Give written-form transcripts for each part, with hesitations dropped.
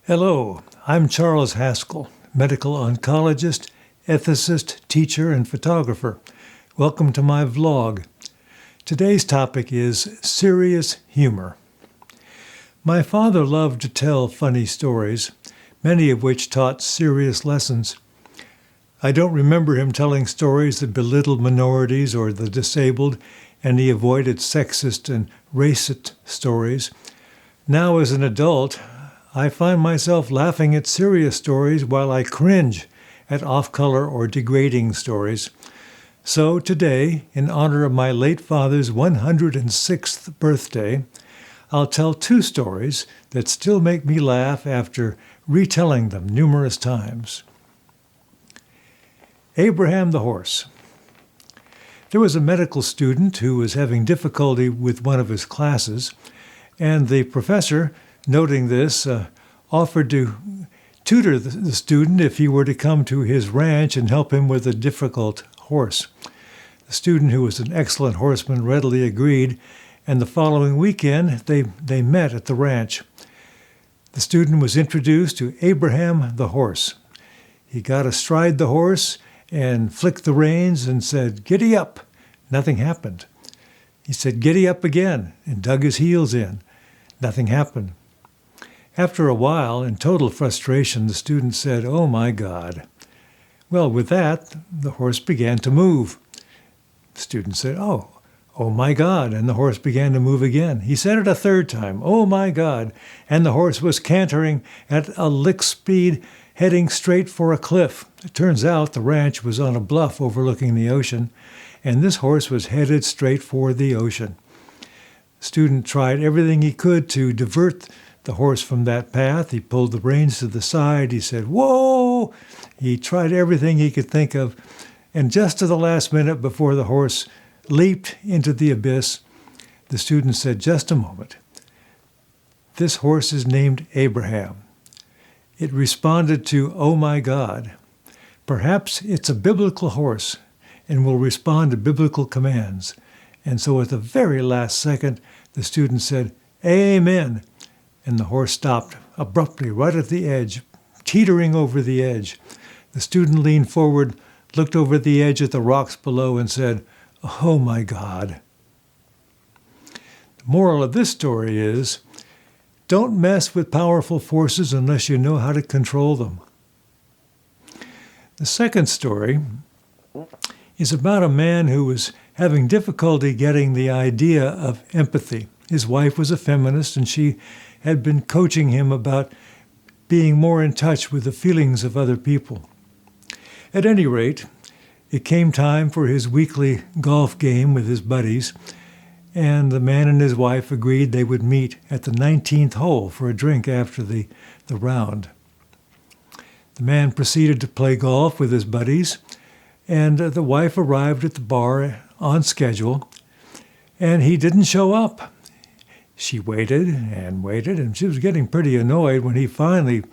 Hello, I'm Charles Haskell, medical oncologist, ethicist, teacher, and photographer. Welcome to my vlog. Today's topic is serious humor. My father loved to tell funny stories, many of which taught serious lessons. I don't remember him telling stories that belittled minorities or the disabled, and he avoided sexist and racist stories. Now, as an adult, I find myself laughing at serious stories while I cringe at off-color or degrading stories. So today, in honor of my late father's 106th birthday, I'll tell two stories that still make me laugh after retelling them numerous times. Abraham the Horse. There was a medical student who was having difficulty with one of his classes, and the professor, noting this, offered to tutor the student if he were to come to his ranch and help him with a difficult horse. The student, who was an excellent horseman, readily agreed, and the following weekend they met at the ranch. The student was introduced to Abraham the Horse. He got astride the horse and flicked the reins and said, "Giddy up." Nothing happened. He said, "Giddy up" again, and dug his heels in. Nothing happened. After a while, in total frustration, the student said, "Oh my God." Well, with that, the horse began to move. The student said, oh my God, and the horse began to move again. He said it a third time, "Oh my God," and the horse was cantering at a lick speed, heading straight for a cliff. It turns out the ranch was on a bluff overlooking the ocean, and this horse was headed straight for the ocean. The student tried everything he could to divert the horse from that path. He pulled the reins to the side. He said, "Whoa!" He tried everything he could think of, and just to the last minute before the horse leaped into the abyss, the student said, "Just a moment. This horse is named Abraham." It responded to "Oh my God." Perhaps it's a biblical horse and will respond to biblical commands. And so at the very last second, the student said, "Amen." And the horse stopped abruptly right at the edge, teetering over the edge. The student leaned forward, looked over the edge at the rocks below, and said, "Oh my God." The moral of this story is, don't mess with powerful forces unless you know how to control them. The second story is about a man who was having difficulty getting the idea of empathy. His wife was a feminist, and she had been coaching him about being more in touch with the feelings of other people. At any rate, it came time for his weekly golf game with his buddies, and the man and his wife agreed they would meet at the 19th hole for a drink after the round. The man proceeded to play golf with his buddies, and the wife arrived at the bar on schedule, and he didn't show up. She waited, and she was getting pretty annoyed when he finally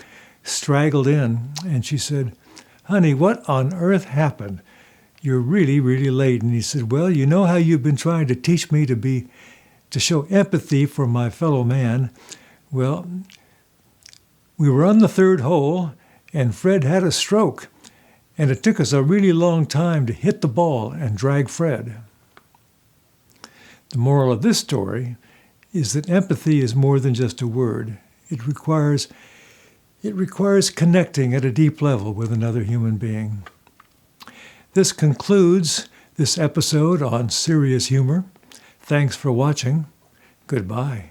straggled in, and she said, "Honey, what on earth happened? You're really, really late." And he said, "Well, you know how you've been trying to teach me to show empathy for my fellow man? Well, we were on the third hole, and Fred had a stroke, and it took us a really long time to hit the ball and drag Fred." The moral of this story is that empathy is more than just a word. It requires connecting at a deep level with another human being. This concludes this episode on serious humor. Thanks for watching. Goodbye.